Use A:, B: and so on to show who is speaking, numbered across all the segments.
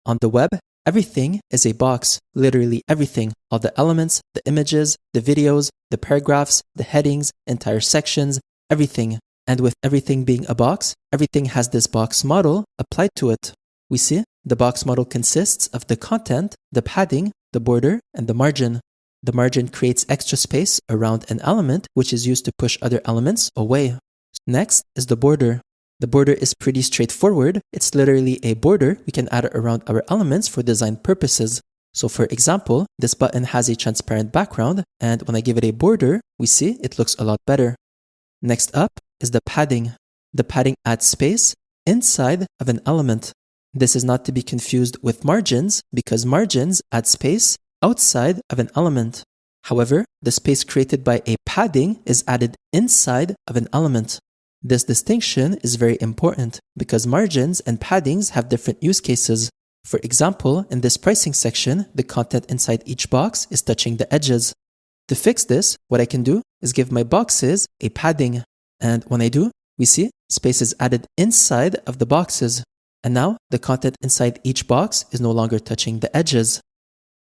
A: On the web, everything is a box, literally everything. All the elements, the images, the videos, the paragraphs, the headings, entire sections, everything. And with everything being a box, everything has this box model applied to it. We see the box model consists of the content, the padding, the border, and the margin. The margin creates extra space around an element, which is used to push other elements away. Next is the border. The border is pretty straightforward. It's literally a border we can add around our elements for design purposes. So for example, this button has a transparent background, and when I give it a border, we see it looks a lot better. Next up is the padding. The padding adds space inside of an element. This is not to be confused with margins because margins add space outside of an element. However, the space created by a padding is added inside of an element. This distinction is very important because margins and paddings have different use cases. For example, in this pricing section, the content inside each box is touching the edges. To fix this, what I can do is give my boxes a padding. And when I do, we see space is added inside of the boxes. And now the content inside each box is no longer touching the edges.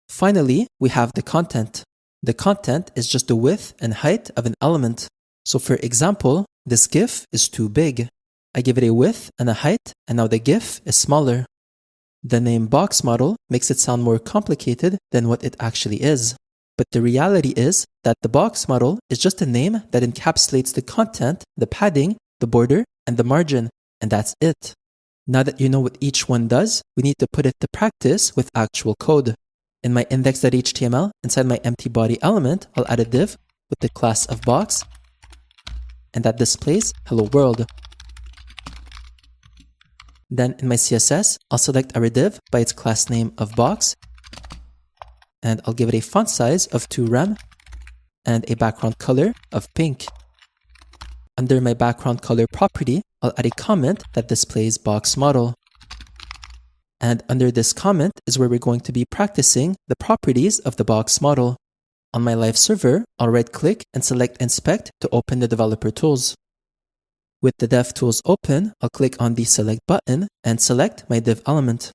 A: Finally, we have the content. The content is just the width and height of an element. So for example, this GIF is too big. I give it a width and a height, and now the GIF is smaller. The name box model makes it sound more complicated than what it actually is. But the reality is that the box model is just a name that encapsulates the content, the padding, the border, and the margin, and that's it. Now that you know what each one does, we need to put it to practice with actual code. In my index.html, inside my empty body element, I'll add a div with the class of box, and that displays hello world. Then in my CSS, I'll select our div by its class name of box, and I'll give it a font size of 2 rem and a background color of pink. Under my background color property, I'll add a comment that displays box model. And under this comment is where we're going to be practicing the properties of the box model. On my live server, I'll right-click and select Inspect to open the developer tools. With the Dev Tools open, I'll click on the Select button and select my div element.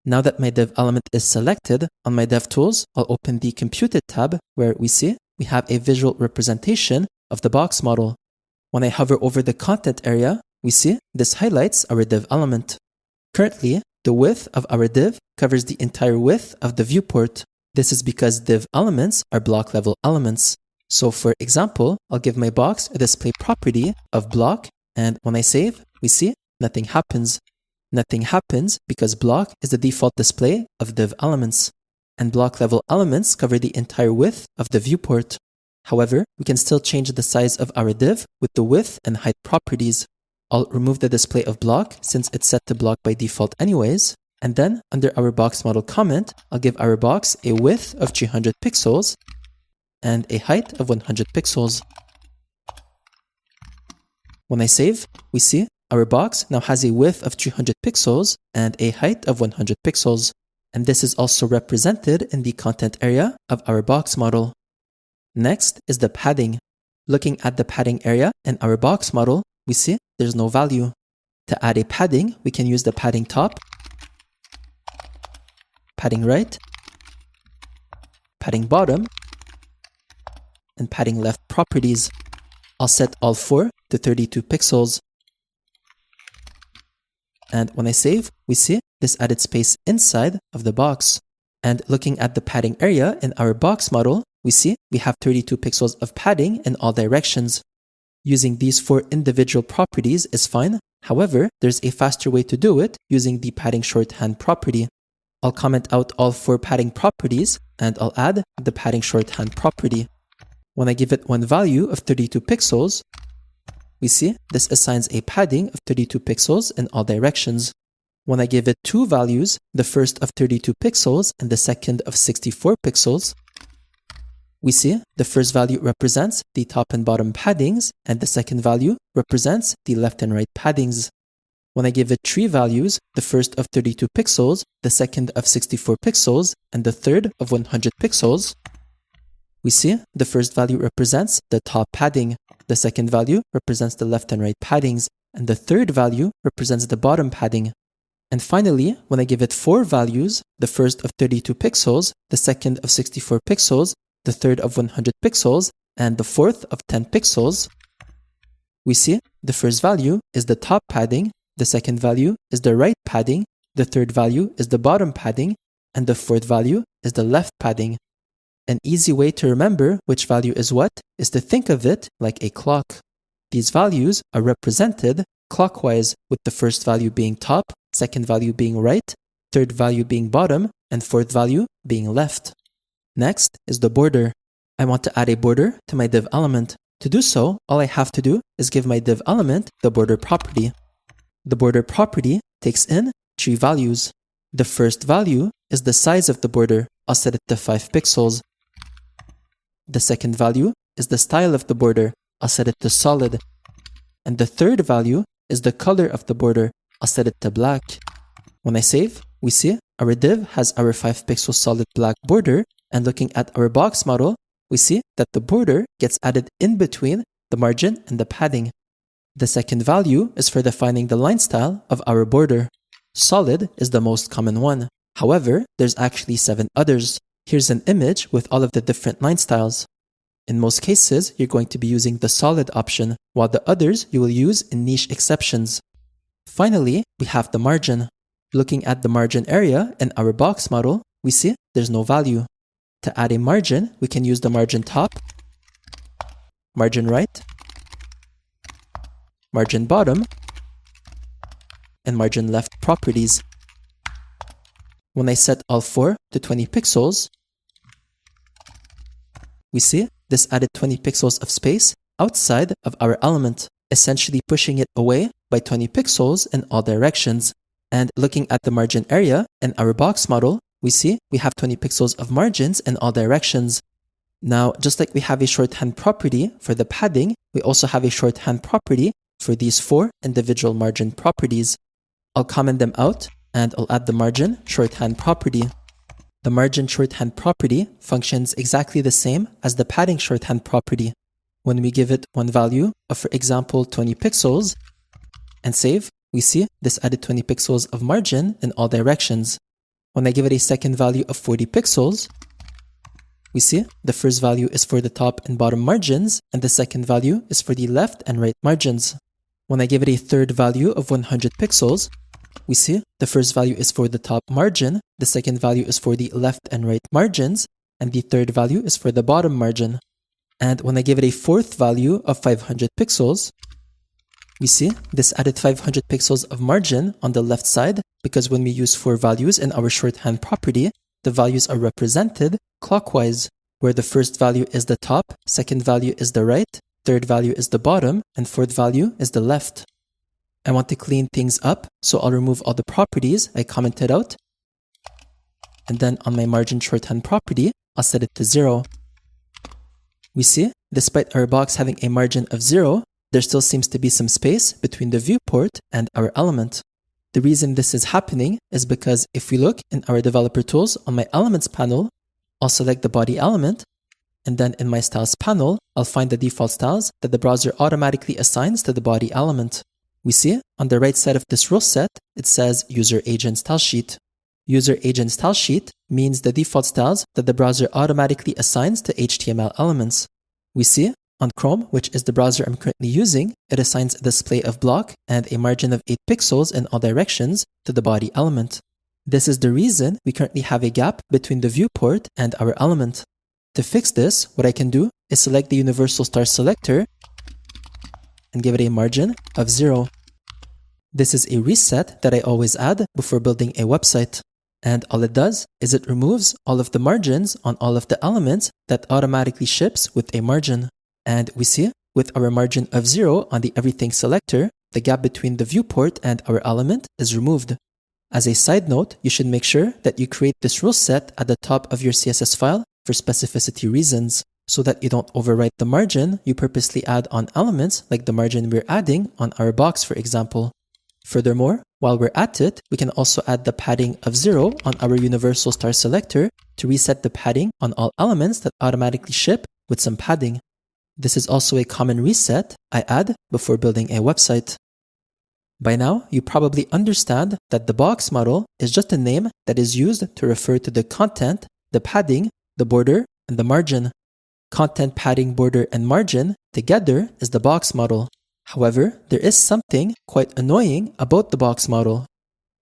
A: Now that my div element is selected, on my DevTools, I'll open the Computed tab where we see we have a visual representation of the box model. When I hover over the content area, we see this highlights our div element. Currently, the width of our div covers the entire width of the viewport. This is because div elements are block level elements. So for example, I'll give my box a display property of block, and when I save, we see nothing happens. Nothing happens because block is the default display of div elements, and block level elements cover the entire width of the viewport. However, we can still change the size of our div with the width and height properties. I'll remove the display of block since it's set to block by default anyways, and then under our box model comment, I'll give our box a width of 300 pixels and a height of 100 pixels. When I save, we see our box now has a width of 300 pixels and a height of 100 pixels. And this is also represented in the content area of our box model. Next is the padding. Looking at the padding area in our box model, we see there's no value. To add a padding, we can use the padding top, padding right, padding bottom, and padding left properties. I'll set all 4 to 32 pixels. And when I save, we see this added space inside of the box. And looking at the padding area in our box model, we see we have 32 pixels of padding in all directions. Using these 4 individual properties is fine. However, there's a faster way to do it using the padding shorthand property. I'll comment out all 4 padding properties and I'll add the padding shorthand property. When I give it one value of 32 pixels, we see this assigns a padding of 32 pixels in all directions. When I give it 2 values, the first of 32 pixels and the second of 64 pixels, we see the first value represents the top and bottom paddings and the second value represents the left and right paddings. When I give it 3 values, the first of 32 pixels, the second of 64 pixels, and the third of 100 pixels, we see the first value represents the top padding, the second value represents the left and right paddings, and the third value represents the bottom padding. And finally, when I give it 4 values, the first of 32 pixels, the second of 64 pixels, the third of 100 pixels, and the fourth of 10 pixels, we see the first value is the top padding, the second value is the right padding, the third value is the bottom padding, and the fourth value is the left padding. An easy way to remember which value is what is to think of it like a clock. These values are represented clockwise, with the first value being top, second value being right, third value being bottom, and fourth value being left. Next is the border. I want to add a border to my div element. To do so, all I have to do is give my div element the border property. The border property takes in 3 values. The first value is the size of the border. I'll set it to 5 pixels. The second value is the style of the border. I'll set it to solid. And the third value is the color of the border. I'll set it to black. When I save, we see our div has our 5 pixel solid black border, and looking at our box model, we see that the border gets added in between the margin and the padding. The second value is for defining the line style of our border. Solid is the most common one. However, there's actually 7 others. Here's an image with all of the different line styles. In most cases, you're going to be using the solid option, while the others you will use in niche exceptions. Finally, we have the margin. Looking at the margin area in our box model, we see there's no value. To add a margin, we can use the margin top, margin right, margin bottom, and margin left properties. When I set all 4 to 20 pixels, we see this added 20 pixels of space outside of our element, essentially pushing it away by 20 pixels in all directions. And looking at the margin area in our box model, we see we have 20 pixels of margins in all directions. Now, just like we have a shorthand property for the padding, we also have a shorthand property for these 4 individual margin properties. I'll comment them out, and I'll add the margin shorthand property. The margin shorthand property functions exactly the same as the padding shorthand property. When we give it one value of, for example, 20 pixels, and save, we see this added 20 pixels of margin in all directions. When I give it a second value of 40 pixels, we see the first value is for the top and bottom margins, and the second value is for the left and right margins. When I give it a third value of 100 pixels, we see the first value is for the top margin, the second value is for the left and right margins, and the third value is for the bottom margin. And when I give it a fourth value of 500 pixels, we see this added 500 pixels of margin on the left side, because when we use 4 values in our shorthand property, the values are represented clockwise, where the first value is the top, second value is the right, third value is the bottom, and fourth value is the left. I want to clean things up, so I'll remove all the properties I commented out. And then on my margin shorthand property, I'll set it to 0. We see, despite our box having a margin of 0, there still seems to be some space between the viewport and our element. The reason this is happening is because if we look in our developer tools on my elements panel, I'll select the body element, and then in my styles panel, I'll find the default styles that the browser automatically assigns to the body element. We see on the right side of this rule set, it says User Agent Style Sheet. User Agent Style Sheet means the default styles that the browser automatically assigns to HTML elements. We see on Chrome, which is the browser I'm currently using, it assigns a display of block and a margin of 8 pixels in all directions to the body element. This is the reason we currently have a gap between the viewport and our element. To fix this, what I can do is select the universal star selector and give it a margin of 0. This is a reset that I always add before building a website. And all it does is it removes all of the margins on all of the elements that automatically ships with a margin. And we see with our margin of 0 on the everything selector, the gap between the viewport and our element is removed. As a side note, you should make sure that you create this rule set at the top of your CSS file for specificity reasons, so that you don't overwrite the margin you purposely add on elements like the margin we're adding on our box, for example. Furthermore, while we're at it, we can also add the padding of 0 on our universal star selector to reset the padding on all elements that automatically ship with some padding. This is also a common reset I add before building a website. By now, you probably understand that the box model is just a name that is used to refer to the content, the padding, the border, and the margin. Content, padding, border, and margin together is the box model. However, there is something quite annoying about the box model.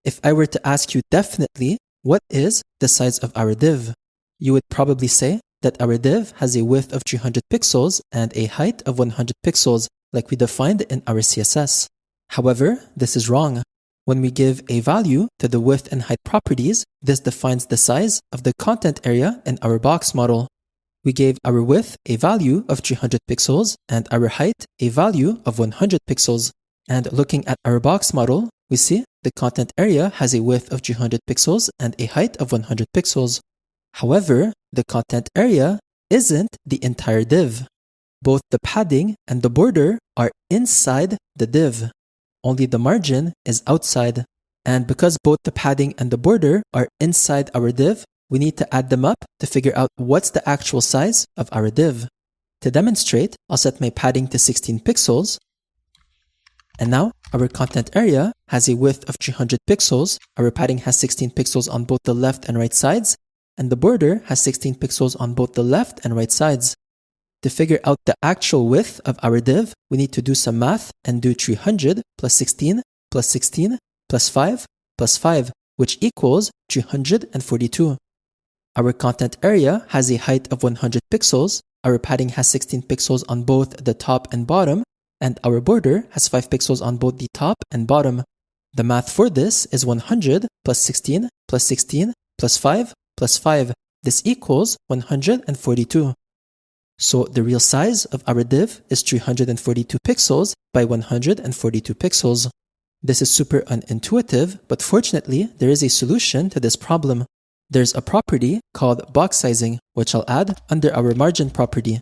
A: If I were to ask you definitely, what is the size of our div? You would probably say that our div has a width of 300 pixels and a height of 100 pixels, like we defined in our CSS. However, this is wrong. When we give a value to the width and height properties, this defines the size of the content area in our box model. We gave our width a value of 300 pixels and our height a value of 100 pixels. And looking at our box model, we see the content area has a width of 300 pixels and a height of 100 pixels. However, the content area isn't the entire div. Both the padding and the border are inside the div. Only the margin is outside. And because both the padding and the border are inside our div, we need to add them up to figure out what's the actual size of our div. To demonstrate, I'll set my padding to 16 pixels. And now our content area has a width of 300 pixels. Our padding has 16 pixels on both the left and right sides. And the border has 16 pixels on both the left and right sides. To figure out the actual width of our div, we need to do some math and do 300 plus 16 plus 16 plus 5 plus 5, which equals 342. Our content area has a height of 100 pixels, our padding has 16 pixels on both the top and bottom, and our border has 5 pixels on both the top and bottom. The math for this is 100 plus 16 plus 16 plus 5 plus 5. This equals 142. So the real size of our div is 342 pixels by 142 pixels. This is super unintuitive, but fortunately, there is a solution to this problem. There's a property called box sizing, which I'll add under our margin property.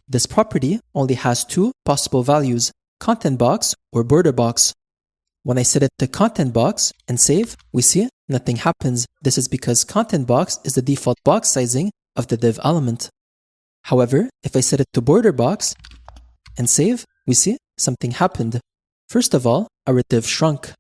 A: This property only has two possible values, content box or border box. When I set it to content box and save, we see nothing happens. This is because content box is the default box sizing of the div element. However, if I set it to border box and save, we see something happened. First of all, our div shrunk.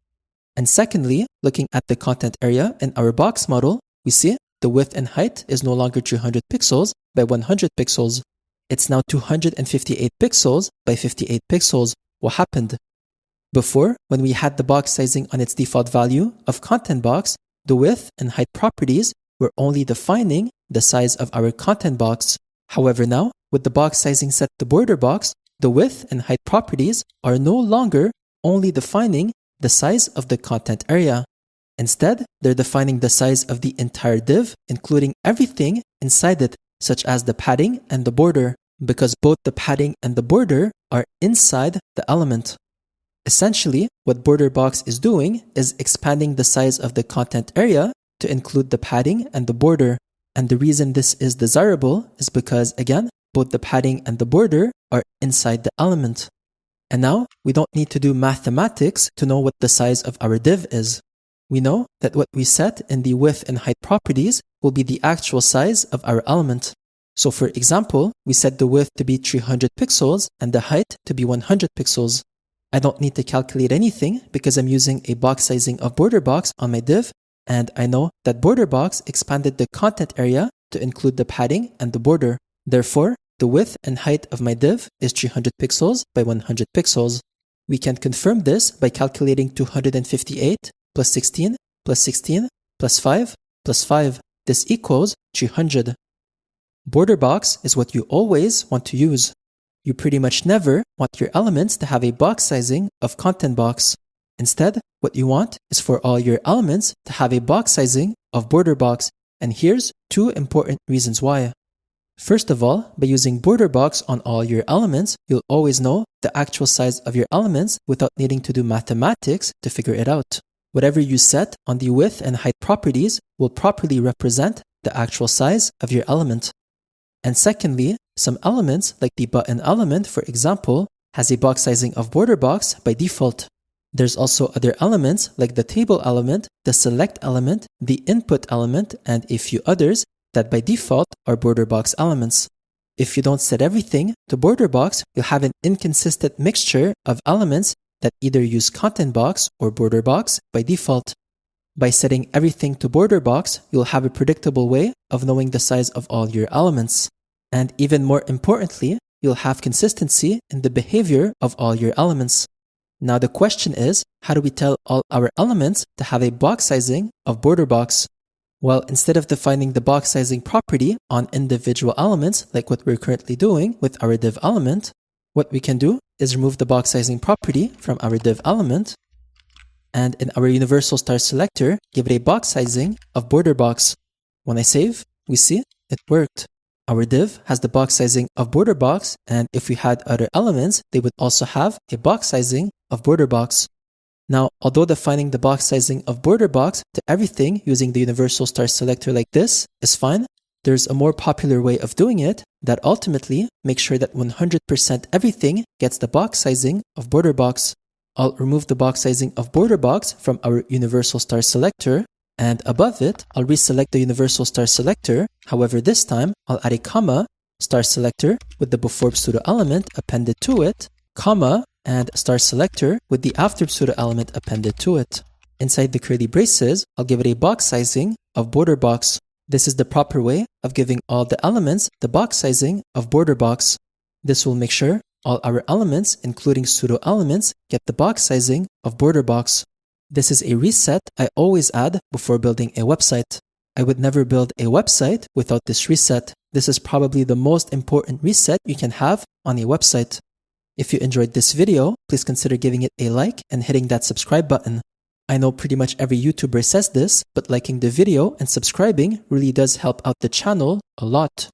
A: And secondly, looking at the content area in our box model, we see the width and height is no longer 300 pixels by 100 pixels. It's now 258 pixels by 58 pixels. What happened? Before, when we had the box sizing on its default value of content box, the width and height properties were only defining the size of our content box. However, now, with the box sizing set to border box, the width and height properties are no longer only defining the size of the content area. Instead, they're defining the size of the entire div, including everything inside it, such as the padding and the border, because both the padding and the border are inside the element. Essentially, what border box is doing is expanding the size of the content area to include the padding and the border. And the reason this is desirable is because, again, both the padding and the border are inside the element. And now, we don't need to do mathematics to know what the size of our div is. We know that what we set in the width and height properties will be the actual size of our element. So for example, we set the width to be 300 pixels and the height to be 100 pixels. I don't need to calculate anything because I'm using a box sizing of border box on my div, and I know that border box expanded the content area to include the padding and the border. Therefore, the width and height of my div is 300 pixels by 100 pixels. We can confirm this by calculating 258 plus 16 plus 16 plus 5 plus 5. This equals 300. Border box is what you always want to use. You pretty much never want your elements to have a box sizing of content box. Instead, what you want is for all your elements to have a box sizing of border box. And here's two important reasons why. First of all, by using border box on all your elements, you'll always know the actual size of your elements without needing to do mathematics to figure it out. Whatever you set on the width and height properties will properly represent the actual size of your element. And secondly, some elements like the button element, for example, has a box sizing of border box by default. There's also other elements like the table element, the select element, the input element, and a few others that by default are border box elements. If you don't set everything to border box, you'll have an inconsistent mixture of elements that either use content box or border box by default. By setting everything to border box, you'll have a predictable way of knowing the size of all your elements. And even more importantly, you'll have consistency in the behavior of all your elements. Now the question is, how do we tell all our elements to have a box sizing of border box? Well, instead of defining the box sizing property on individual elements like what we're currently doing with our div element, what we can do is remove the box sizing property from our div element, and in our universal star selector, give it a box sizing of border box. When I save, we see it worked. Our div has the box sizing of border box, and if we had other elements, they would also have a box sizing of border box. Now, although defining the box sizing of border box to everything using the universal star selector like this is fine, there's a more popular way of doing it that ultimately makes sure that 100% everything gets the box sizing of border box. I'll remove the box sizing of border box from our universal star selector, and above it, I'll reselect the universal star selector. However, this time, I'll add a comma, star selector with the before pseudo element appended to it, comma, and star selector with the after pseudo element appended to it. Inside the curly braces, I'll give it a box sizing of border box. This is the proper way of giving all the elements the box sizing of border box. This will make sure all our elements, including pseudo elements, get the box sizing of border box. This is a reset I always add before building a website. I would never build a website without this reset. This is probably the most important reset you can have on a website. If you enjoyed this video, please consider giving it a like and hitting that subscribe button. I know pretty much every YouTuber says this, but liking the video and subscribing really does help out the channel a lot.